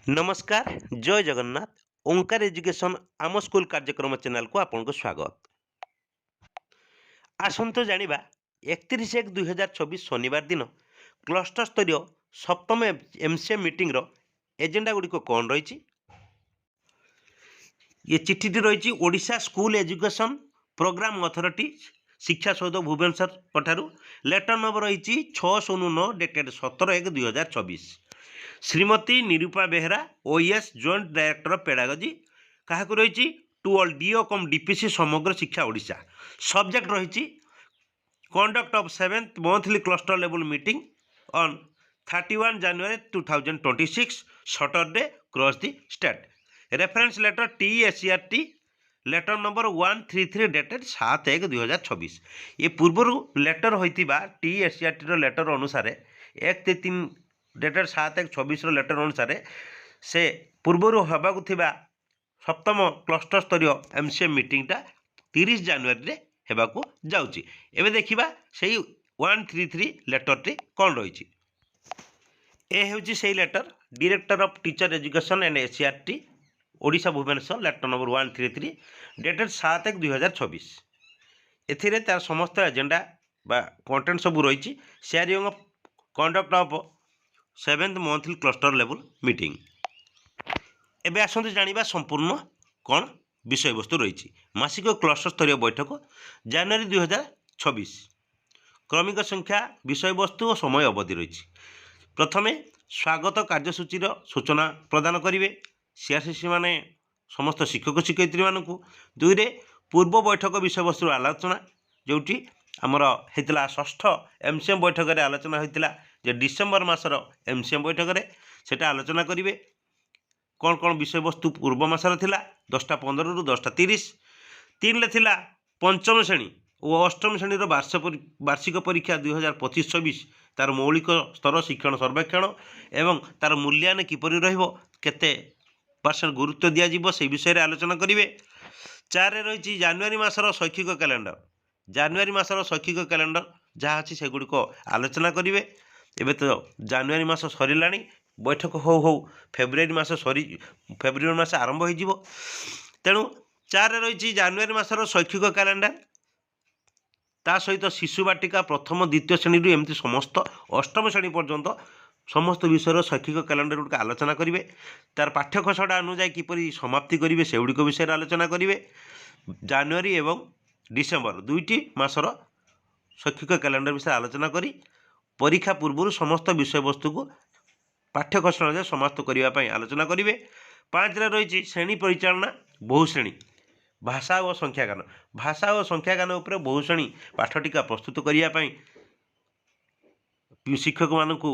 नमस्कार जय जगन्नाथ ओंकार एजुकेशन आम स्कूल कार्यक्रम चैनल को आपन को स्वागत। आसंतो जानिबा 31/1/2024 शनिवार दिन क्लस्टर स्तरीय सप्तम एमसीए मीटिंग रो एजेंडा गुडी को कौन रही। ये चिट्ठी रही Odisha school education programme authority Shiksha Soudha Bhubaneswar ठारू लेटर नंबर रही 609 dated 17/1/2024 Shrimati Nirupa Behera OS joint director of pedagogy क्या रही to all DO cum DPC Samagra Shiksha Odisha subject रही conduct of 7th monthly cluster level meeting on 31 January 2026 Saturday cross the state reference letter TSCRT letter number 133 dated 7/1/2024 ये पूर्वर letter होइतिबा TSCRT रो letter अनुसार 1/3 dated 7/1/24 letter अनुसार से पूर्वर होबाकु थिबा सप्तम cluster स्तरीय MCA मीटिंगटा 30 January रे हेबाकु जाउची। एबे देखिबा सेही 133 लेटरटी कौन रही। ए हेउची सेही letter director of teacher education and SCERT Odisha Bhubaneswar letter number 133 dated 7/1/2024 एथिरे तार समस्त एजेंडा बा कंटेंट सब रही sharing of conduct of 7th monthly cluster level meeting. एबे आसंतु जानिबा संपूर्ण कौन विषय वस्तु रही। मासिक क्लस्टर स्तरीय बैठक जनवरी 2026 क्रमिक संख्या विषय वस्तु और समय अवधि रही। प्रथमे स्वागत कार्यसूची सूचना प्रदान करेंगे सीआरसीसी माने समस्त शिक्षक शिक्षयित्री मानक। दुईरे पूर्व बैठक विषय वस्तु आलोचना जोटी आमर होता 6th एमसीएम बैठक में आलोचना होता जे डिसेम्बर मासर एमसीएम बैठक में सेटा आलोचना करेंगे कौन कौन विषय वस्तु पूर्व मासर थिला 10:15 रु 10:30 3 थिला पंचम श्रेणी और अष्टम श्रेणी वार्षिक परीक्षा 2025-26 तार मौलिक स्तर शिक्षण सर्वेक्षण एवं तार मूल्यांकन किपरि रहिबो केते % गुरुत्व दिया से विषय आलोचना करेंगे। 4 रही जानुआरी मासर शैक्षिक कैलेंडर जानुआरी मासर शैक्षिक कैलेंडर जहाँ अच्छी से गुड़िक आलोचना करेंगे। एबे तो जानुआरी मास सरला बैठक हो फेब्रुआरी मास फेब्रुआरी मास आरंभ हो तेणु 4 रही जानुआरी मासर शैक्षिक कैलेंडर ता सहित शिशु बाटिका प्रथम द्वितीय श्रेणी एमती समस्त अष्टम श्रेणी पर्यंत समस्त विषय शैक्षिक कैलेंडर गुड़िक आलोचना करेंगे। तार पाठ्यखसड़ा अनुजाई किपरि समाप्ति करेंगे से गुड़िक विषय आलोचना करेंगे। जानुआरी एवं डिसेम्बर दुईटी मासर शैक्षिक कैलेंडर विषय आलोचना करी परीक्षा पूर्व समस्त विषय वस्तु को पाठ्यखसड़ा समाप्त करने आलोचना करेंगे। 5 रही श्रेणी परिचालना बहुश्रेणी भाषा और संख्यागान उपर बहुश्रेणी पाठटिका प्रस्तुत करने शिक्षक मानक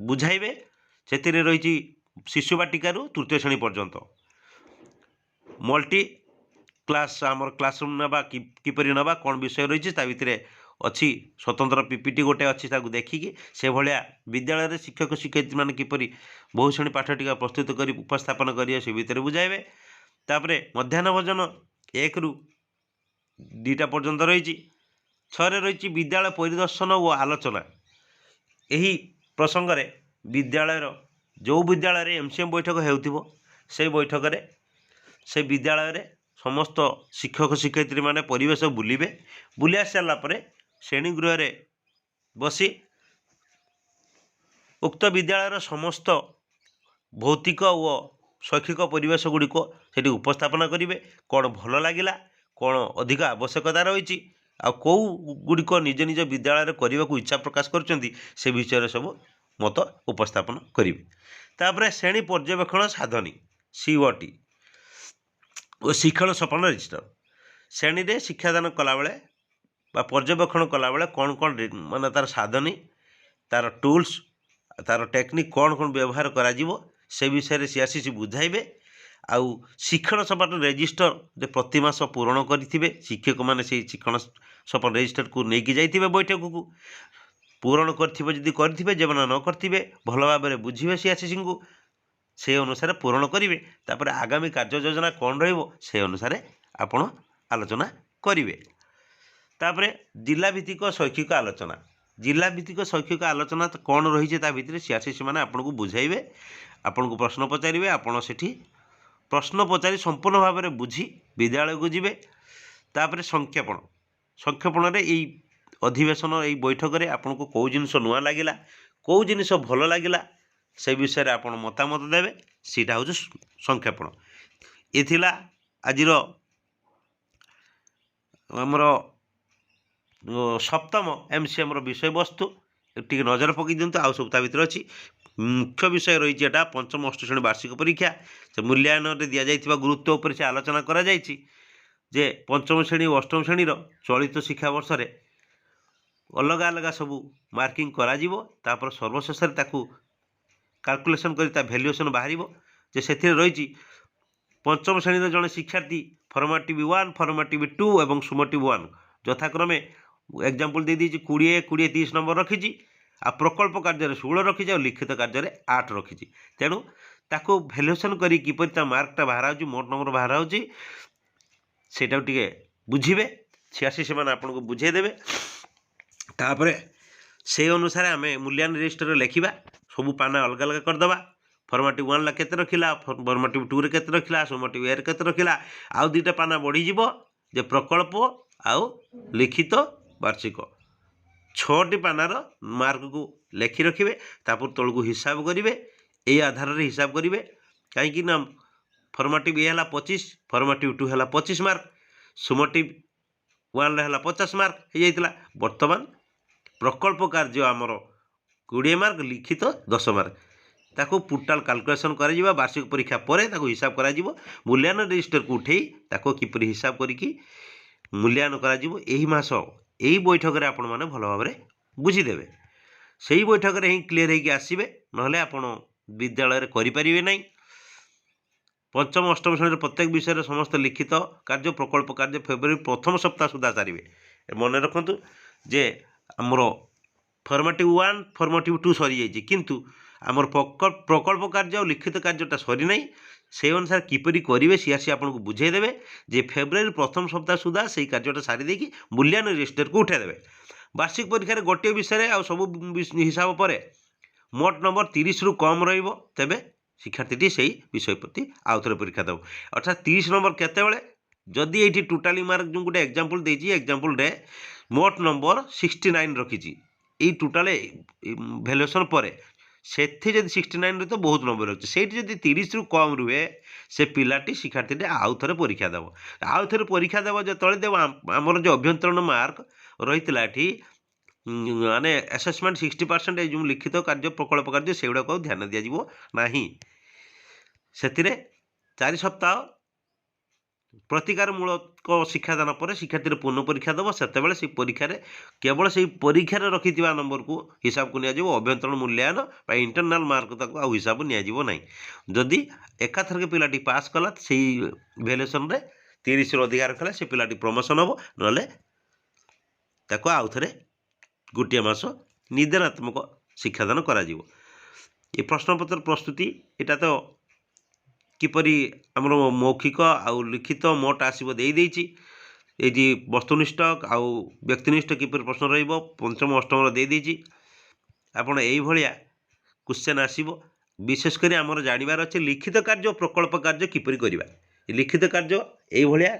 बुझाइबे से रही शिशु बाटिकार तृतीय श्रेणी पर्यंत मल्टी क्लास आमर क्लासरूम नवा किपरि नवा कौन विषय रही भितर अच्छी स्वतंत्र पीपीटी गोटे अच्छी देखिकी से भाया विद्यालय शिक्षक शिक्षयित्री मैंने किपरि बहुश्रेणी पाठटिका प्रस्तुत कर उपस्थापन करेंगे से भितर बुझाइबे। तापर मध्याह्न भोजन 1 ରୁ 2टा पर्यंत रही। 6 रही विद्यालय परिदर्शन और आलोचना यही प्रसंग रे विद्यालय जो विद्यालय एमसीएम बैठक हो से बैठक से विद्यालय समस्त शिक्षक शिक्षयित्री माने परिवेश बुलिबे बुली आस सारापर श्रेणी गृह बसी उक्त विद्यालय समस्त भौतिक और शैक्षिक परिवेश गुड़िक से उपस्थापन करेंगे कौन भल लगिला कौन अधिक आवश्यकता रही आ कौ गुड़िक निज निज विद्यालय करने को इच्छा प्रकाश कर से विषय सब मत उपस्थापन करेंगे। तापर श्रेणी पर्यवेक्षण साधनी COT और शिक्षण सपन रजिस्टर श्रेणी में शिक्षादान कला बेले पर्यवेक्षण कला बेले कौन कौन माने तार साधनी तार टूल्स तार टेक्निक कौन कौन व्यवहार करा से विषय में सीआरसीसी बुझाइबे। आउ शिक्षण सपन रजिस्टर जो प्रति मास पूरण करेंगे शिक्षक मैंने से शिक्षण सपन रजिस्टर को लेकिन जाइए बैठक को पूरण करेंगे जब न करेंगे भल भाव में बुझे सीआरसीसी को से अनुसार पूरण करेंगे। तापर आगामी कार्य योजना कौन रे अनुसार आपण आलोचना करेंगे। तापर जिला भित्तिक शैक्षिक आलोचना जिला भित्तिक शैक्षिक आलोचना तो कौन रही भितर सीआरसीसी मैंने आपको बुझाइबे ଆପଣଙ୍କୁ ପ୍ରଶ୍ନ ପଚାରିବେ, ଆପଣ ସେଠି ପ୍ରଶ୍ନ ପଚାରି ସମ୍ପୂର୍ଣ୍ଣ ଭାବରେ ବୁଝି ବିଦ୍ୟାଳୟକୁ ଯିବେ। ତାପରେ ସଂକ୍ଷେପଣରେ ଏଇ ଅଧିବେଶନ ଏଇ ବୈଠକରେ ଆପଣଙ୍କୁ କେଉଁ ଜିନିଷ ନୂଆ ଲାଗିଲା, କେଉଁ ଜିନିଷ ଭଲ ଲାଗିଲା, ସେ ବିଷୟରେ ଆପଣ ମତାମତ ଦେବେ। ସେଇଟା ହେଉଛି ସଂକ୍ଷେପଣ। ଏ ଥିଲା ଆଜିର ଆମର ସପ୍ତମ MCMର ବିଷୟବସ୍ତୁ। ଟିକେ ନଜର ପକାଇ ଦିଅନ୍ତୁ, ଆଉ ସବୁ ତା ଭିତରେ ଅଛି। ମୁଖ୍ୟ ବିଷୟ ରହିଛି ଏଟା ପଞ୍ଚମ ଅଷ୍ଟମ ଶ୍ରେଣୀ ବାର୍ଷିକ ପରୀକ୍ଷା। ସେ ମୂଲ୍ୟାୟନରେ ଦିଆଯାଇଥିବା ଗୁରୁତ୍ୱ ଉପରେ ସେ ଆଲୋଚନା କରାଯାଇଛି ଯେ ପଞ୍ଚମ ଶ୍ରେଣୀ ଓ ଅଷ୍ଟମ ଶ୍ରେଣୀର ଚଳିତ ଶିକ୍ଷାବର୍ଷରେ ଅଲଗା ଅଲଗା ସବୁ ମାର୍କିଂ କରାଯିବ। ତାପରେ ସର୍ବଶେଷରେ ତାକୁ କାଲକୁଲେସନ୍ କରି ତା ଭ୍ୟାଲୁଏସନ୍ ବାହାରିବ। ଯେ ସେଥିରେ ରହିଛି ପଞ୍ଚମ ଶ୍ରେଣୀର ଜଣେ ଶିକ୍ଷାର୍ଥୀ ଫର୍ମାଟିଭ୍ 1, ଫର୍ମାଟିଭ୍ 2 ଏବଂ ସୁମଟିଭ୍ 1 ଯଥାକ୍ରମେ ଏକ୍ଜାମ୍ପଲ୍ ଦେଇଦେଇଛି 20, 20, 30 ନମ୍ବର ରଖିଛି। ଆଉ ପ୍ରକଳ୍ପ କାର୍ଯ୍ୟରେ 16 ରଖିଛି, ଆଉ ଲିଖିତ କାର୍ଯ୍ୟରେ 8 ରଖିଛି। ତେଣୁ ତାକୁ ଭ୍ୟାଲୁଏସନ୍ କରି କିପରି ତା ମାର୍କଟା ବାହାର ହେଉଛି, ମୋଟ ନମ୍ବର ବାହାର ହେଉଛି, ସେଇଟାକୁ ଟିକେ ବୁଝିବେ। ସିଆସି ସେମାନେ ଆପଣଙ୍କୁ ବୁଝେଇ ଦେବେ। ତାପରେ ସେଇ ଅନୁସାରେ ଆମେ ମୂଲ୍ୟାୟନ ରେଜିଷ୍ଟରରେ ଲେଖିବା। ସବୁ ପାନା ଅଲଗା ଅଲଗା କରିଦେବା। ଫର୍ମାଟିଭ୍ 1 କେତେ ରଖିଲା, ଫର୍ମାଟିଭ୍ 2ରେ କେତେ ରଖିଲା, ସୁମଟିଭ୍ Aରେ କେତେ ରଖିଲା। ଆଉ ଦୁଇଟା ପାନା ବଢ଼ିଯିବ ଯେ ପ୍ରକଳ୍ପ ଆଉ ଲିଖିତ ବାର୍ଷିକ। 6ଟି ପାନାର ମାର୍କକୁ ଲେଖି ରଖିବେ। ତାପରେ ତଳକୁ ହିସାବ କରିବେ। ଏଇ ଆଧାରରେ ହିସାବ କରିବେ। କାହିଁକି ନା ଫର୍ମାଟିଭ୍ A ହେଲା 25, ଫର୍ମାଟିଭ୍ 2 ହେଲା 25 ମାର୍କ, ସୁମଟିଭ୍ 1ରେ ହେଲା 50 ମାର୍କ ହେଇଯାଇଥିଲା। ବର୍ତ୍ତମାନ ପ୍ରକଳ୍ପ କାର୍ଯ୍ୟ ଆମର 20 ମାର୍କ, ଲିଖିତ 10 ମାର୍କ। ତାକୁ ଟୋଟାଲ୍ କାଲକୁଲେସନ୍ କରାଯିବ। ବାର୍ଷିକ ପରୀକ୍ଷା ପରେ ତାକୁ ହିସାବ କରାଯିବ। ମୂଲ୍ୟାୟନ ରେଜିଷ୍ଟରକୁ ଉଠେଇ ତାକୁ କିପରି ହିସାବ କରିକି ମୂଲ୍ୟାୟନ କରାଯିବ, ଏହି ମାସ ଏହି ବୈଠକରେ ଆପଣମାନେ ଭଲ ଭାବରେ ବୁଝିଦେବେ। ସେଇ ବୈଠକରେ ହିଁ କ୍ଲିଅର୍ ହେଇକି ଆସିବେ, ନହେଲେ ଆପଣ ବିଦ୍ୟାଳୟରେ କରିପାରିବେ ନାହିଁ। ପଞ୍ଚମ ଅଷ୍ଟମ ଶ୍ରେଣୀର ପ୍ରତ୍ୟେକ ବିଷୟରେ ସମସ୍ତ ଲିଖିତ କାର୍ଯ୍ୟ, ପ୍ରକଳ୍ପ କାର୍ଯ୍ୟ ଫେବୃଆରୀ ପ୍ରଥମ ସପ୍ତାହ ସୁଦ୍ଧା ସାରିବେ। ମନେ ରଖନ୍ତୁ ଯେ ଆମର ଫର୍ମାଟିଭ୍ 1, ଫର୍ମାଟିଭ୍ 2 ସରିଯାଇଛି, କିନ୍ତୁ ଆମର ପ୍ରକଳ୍ପ କାର୍ଯ୍ୟ ଆଉ ଲିଖିତ କାର୍ଯ୍ୟଟା ସରିନାହିଁ। সেই ଅନୁସାରେ କିପରି କରିବେ ସିଆସି ଆପଣଙ୍କୁ ବୁଝେଇ ଦେବେ ଯେ ଫେବୃଆରୀ ପ୍ରଥମ ସପ୍ତାହ ସୁଦ୍ଧା ସେଇ କାର୍ଯ୍ୟଟା ସାରି ଦେଇକି ମୂଲ୍ୟାୟନ ରେଜିଷ୍ଟରକୁ ଉଠାଇ ଦେବେ। ବାର୍ଷିକ ପରୀକ୍ଷାରେ ଗୋଟିଏ ବିଷୟରେ ଆଉ ସବୁ ହିସାବ ପରେ ମୋଟ ନମ୍ବର 30ରୁ କମ୍ ରହିବ, ତେବେ ଶିକ୍ଷାର୍ଥୀଟି ସେଇ ବିଷୟ ପ୍ରତି ଆଉ ଥରେ ପରୀକ୍ଷା ଦେବ। ଅର୍ଥାତ୍ 30 ନମ୍ବର କେତେବେଳେ, ଯଦି ଏଇଠି ଟୋଟାଲି ମାର୍କ ଯେଉଁ ଗୋଟେ ଏକ୍ଜାମ୍ପଲ୍ ଦେଇଛି, ଏକ୍ଜାମ୍ପଲ୍ରେ ମୋଟ ନମ୍ବର 69 ରଖିଛି, ଏଇ ଟୋଟାଲ ଭ୍ୟାଲୁଏସନ୍ ପରେ ସେଠି ଯଦି 69 ରୁ ତ ବହୁତ ନମ୍ବର ଅଛି, ସେଇଠି ଯଦି 30ରୁ କମ୍ ରୁହେ ସେ ପିଲାଟି ଶିକ୍ଷାର୍ଥୀଟି ଆଉ ଥରେ ପରୀକ୍ଷା ଦେବ। ଆଉ ଥରେ ପରୀକ୍ଷା ଦେବ ଯେତେବେଳେ ଦେବ, ଆମର ଯେଉଁ ଅଭ୍ୟନ୍ତରୀଣ ମାର୍କ ରହିଥିଲା ଏଠି ମାନେ ଆସେସମେଣ୍ଟ 60%, ଏଇ ଯେଉଁ ଲିଖିତ କାର୍ଯ୍ୟ ପ୍ରକଳ୍ପ କାର୍ଯ୍ୟ ସେଗୁଡ଼ାକୁ ଆଉ ଧ୍ୟାନ ଦିଆଯିବ ନାହିଁ। ସେଥିରେ 4 ସପ୍ତାହ ପ୍ରତିକାରମୂଳକ ଶିକ୍ଷାଦାନ ପରେ ଶିକ୍ଷାର୍ଥୀର ପୁନଃ ପରୀକ୍ଷା ଦେବ। ସେତେବେଳେ ସେ ପରୀକ୍ଷାରେ କେବଳ ସେଇ ପରୀକ୍ଷାରେ ରଖିଥିବା ନମ୍ବରକୁ ହିସାବକୁ ନିଆଯିବ। ଅଭ୍ୟନ୍ତରୀଣ ମୂଲ୍ୟାୟନ ବା ଇଣ୍ଟରନାଲ୍ ମାର୍କ ତାକୁ ଆଉ ହିସାବ ନିଆଯିବ ନାହିଁ। ଯଦି ଏକାଥରକେ ପିଲାଟି ପାସ୍ କଲା ସେଇ ଭ୍ୟାଲୁଏସନ୍ରେ 30ରୁ ଅଧିକା ରଖିଲା, ସେ ପିଲାଟି ପ୍ରମୋସନ୍ ହେବ, ନହେଲେ ତାକୁ ଆଉ ଥରେ ଗୋଟିଏ ମାସ ନିଦାନାତ୍ମକ ଶିକ୍ଷାଦାନ କରାଯିବ। ଏ ପ୍ରଶ୍ନପତ୍ର ପ୍ରସ୍ତୁତି ଏଇଟା ତ କିପରି ଆମର ମୌଖିକ ଆଉ ଲିଖିତ ମୋଟ ଆସିବ ଦେଇଛି। ଏଇଠି ବସ୍ତୁନିଷ୍ଠ ଆଉ ବ୍ୟକ୍ତିନିଷ୍ଠ କିପରି ପ୍ରଶ୍ନ ରହିବ ପଞ୍ଚମ ଅଷ୍ଟମର ଦେଇଛି। ଆପଣ ଏଇଭଳିଆ କ୍ୱେଶ୍ଚନ୍ ଆସିବ। ବିଶେଷ କରି ଆମର ଜାଣିବାର ଅଛି ଲିଖିତ କାର୍ଯ୍ୟ ପ୍ରକଳ୍ପ କାର୍ଯ୍ୟ କିପରି କରିବା। ଲିଖିତ କାର୍ଯ୍ୟ ଏଇଭଳିଆ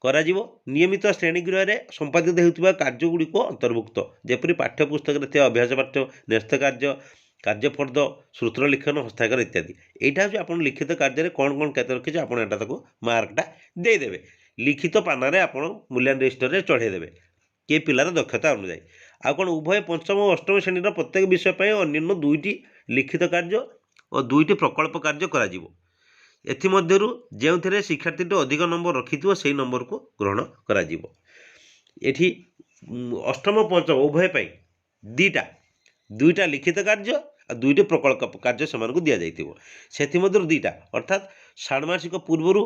କରାଯିବ। ନିୟମିତ ଶ୍ରେଣୀଗୃହରେ ସମ୍ପାଦିତ ହେଉଥିବା କାର୍ଯ୍ୟଗୁଡ଼ିକ ଅନ୍ତର୍ଭୁକ୍ତ, ଯେପରି ପାଠ୍ୟପୁସ୍ତକରେ ଥିବା ଅଭ୍ୟାସ ପାଠ୍ୟ, ନ୍ୟସ୍ତ କାର୍ଯ୍ୟ, କାର୍ଯ୍ୟଫର୍ଦ୍ଦ, ସୂତ୍ର ଲିଖନ, ହସ୍ତାକ୍ଷର ଇତ୍ୟାଦି। এইটা ହେଉଛି ଆପଣ ଲିଖିତ କାର୍ଯ୍ୟରେ କ'ଣ କ'ଣ କେତେ ରଖିছে ଆପଣ ଏଇଟା ତାକୁ ମାର୍କଟା ଦେଇଦେବେ। ଲିଖିତ ପାନାରେ ଆପଣ ମୂଲ୍ୟାୟନ ରେଜିଷ୍ଟରରେ ଚଢ଼େଇ ଦେବେ କି ପିଲାର ଦକ୍ଷତା ଅନୁଯାୟୀ। ଆଉ କ'ଣ ଉଭୟ ପଞ୍ଚମ ଓ ଅଷ୍ଟମ ଶ୍ରେଣୀର ପ୍ରତ୍ୟେକ ବିଷୟ ପାଇଁ ଅନ୍ୟାନ୍ୟ 2ଟି ଲିଖିତ କାର୍ଯ୍ୟ ଓ 2ଟି ପ୍ରକଳ୍ପ କାର୍ଯ୍ୟ କରାଯିବ। ଏଥିମଧ୍ୟରୁ ଯେଉଁଥିରେ ଶିକ୍ଷାର୍ଥୀଟି ଅଧିକ ନମ୍ବର ରଖିଥିବ ସେହି ନମ୍ବରକୁ ଗ୍ରହଣ କରାଯିବ। ଏଠି ଅଷ୍ଟମ ପଞ୍ଚମ ଉଭୟ ପାଇଁ ଦୁଇଟା ଲିଖିତ କାର୍ଯ୍ୟ ଆଉ 2ଟି ପ୍ରକଳ୍ପ କାର୍ଯ୍ୟ ସେମାନଙ୍କୁ ଦିଆଯାଇଥିବ। ସେଥିମଧ୍ୟରୁ 2ଟା ଅର୍ଥାତ୍ ଷାଣ୍ମାସିକ ପୂର୍ବରୁ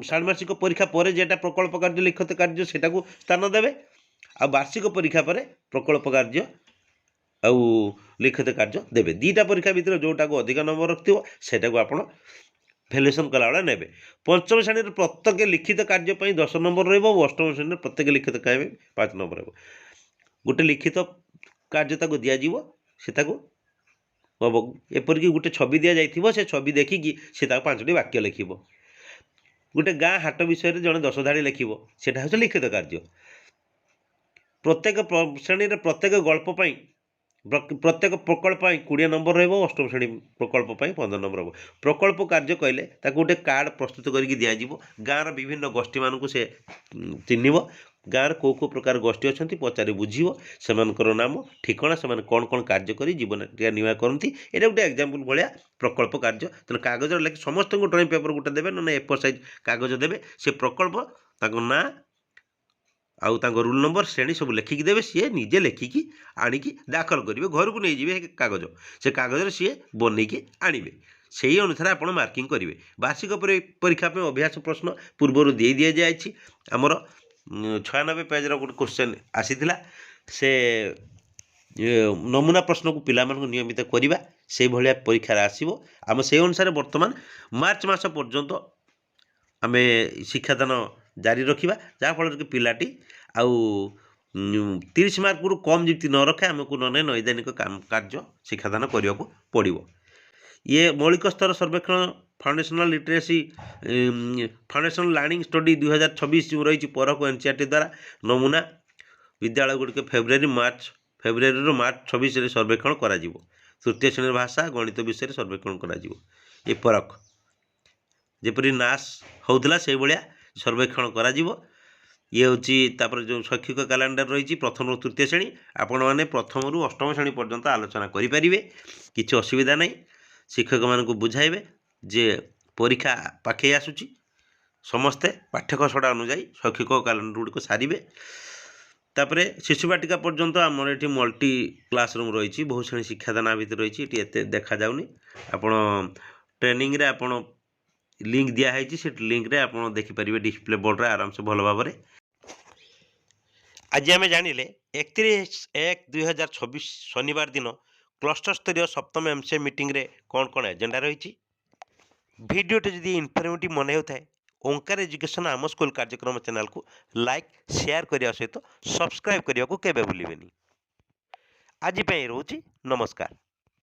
ଷାଣ୍ମାସିକ ପରୀକ୍ଷା ପରେ যেটা ପ୍ରକଳ୍ପ କାର୍ଯ୍ୟ ଲିଖିତ କାର୍ଯ୍ୟ ସେଟାକୁ ସ୍ଥାନ ଦେବେ, ଆଉ ବାର୍ଷିକ ପରୀକ୍ଷା ପରେ ପ୍ରକଳ୍ପ କାର୍ଯ୍ୟ ଆଉ ଲିଖିତ କାର୍ଯ୍ୟ ଦେବେ। 2ଟା ପରୀକ୍ଷା ଭିତରେ ଯେଉଁଟାକୁ ଅଧିକ ନମ୍ବର ରଖିଥିବ ସେଟାକୁ ଆପଣ ଭ୍ୟାଲୁଏସନ୍ କଲାବେଳେ ନେବେ। ପଞ୍ଚମ ଶ୍ରେଣୀର ପ୍ରତ୍ୟେକ ଲିଖିତ କାର୍ଯ୍ୟ ପାଇଁ 10 ନମ୍ବର ରହିବ ଓ ଅଷ୍ଟମ ଶ୍ରେଣୀର ପ୍ରତ୍ୟେକ ଲିଖିତ କାର୍ଯ୍ୟ ପାଇଁ 5 ନମ୍ବର ରହିବ। ଗୋଟେ ଲିଖିତ କାର୍ଯ୍ୟ ତାକୁ ଦିଆଯିବ, ସେ ତାକୁ एपरिक गोटे छवि दि जाइए से छवि देखिकी से 5टी वाक्य लिखिब। गोटे गाँ हाट विषय जड़े 10 धाड़ी लिखिब, सेटा हूँ लिखित कार्य। प्रत्येक श्रेणी प्रत्येक गल्प प्रत्येक प्रकल्प 20 नंबर रही, अष्टम श्रेणी प्रकल्प 15 नंबर हम। प्रकल्प कार्य कहले गोटे कार्ड प्रस्तुत करके दिज्व। गाँव विभिन्न गोष्ठी मानक से चिन्हब, गाँव कौ कौ प्रकार गोष्ठी अच्छा पचारि बुझीब, से नाम ठिकना से कौन कौन कार्य कर जीवन निर्वाह करती। ये गोटे एग्जाम्पल भाया प्रकल्प कार्य। तेना कागज लिखि समस्त ड्रॉइंग पेपर गोटे देवे ना A4 साइज कागज देवे। से प्रकल्प ना आउ रोल नंबर श्रेणी सब लिखिकी देवे। सी निजे लिखिकी आणिकी दाखल करेंगे, घर को नहीं जाए कागज, से कागज सी बनईकी आणवे। से अनुसार आप मार्किंग करेंगे। वार्षिक परीक्षा में अभ्यास प्रश्न पूर्वर दे दि जाए। आमर 96 पेज गोटे क्वेश्चन आसीथिला। से नमूना प्रश्न को पिला नियमित करवा, से भाया परीक्षार आसो। आम से अनुसार बर्तमान मार्च मास पर्यंत आम शिक्षादान जारी रखा, जहाँफल कि पिलाटी आउ 30 मार्क रु कम जमी न रखे आमको न नैदानिक कार्य शिक्षादान करने को पड़ो। ये मौलिक स्तर सर्वेक्षण foundational literacy foundational learning study 2026 जो रही परख NCERT द्वारा नमूना विद्यालय गुड़िक फेब्रुआरी मार्च 26 सर्वेक्षण करा। तृतीय श्रेणी भाषा गणित विषय सर्वेक्षण करा। ये परख जेपरी नाश होता से भाया सर्वेक्षण करा। ये हूँ जो शैक्षिक कैलेंडर रही प्रथम रु तृतीय श्रेणी, आपण मैंने प्रथम रु अष्टम श्रेणी पर्यंत आलोचना करें। किसी असुविधा नहीं। शिक्षक मान बुझाइबे जे परीक्षा पाखे आसूची, समस्ते पाठ्यक्रम अनुजाई शैक्षिक कैलेंडर गुड़िक सारे। तापर शिशु बाटिका पर्यंत आमर ये मल्टी क्लासरूम रही, बहुत श्रेणी शिक्षादान भितर रही। ये देखा जाऊनी। आपण ट्रेनिंग रे आपण लिंक दिखाई, से लिंक रे आप देखिपारे डिस्प्ले बोर्ड रे आराम से भल भाव। आज आम जानिले 31/1/2026 शनिवार दिन क्लस्टर स्तरीय सप्तम MCA मीटिंग रे कौन कौन एजेंडा रही। वीडियोटे जदि इनफर्मेटिव मन होता है, ओंकार एजुकेशन आम स्कूल कार्यक्रम चैनल को लाइक शेयर करने सहित सब्सक्राइब करने को केबे भूलिबेनी। आज रोची नमस्कार।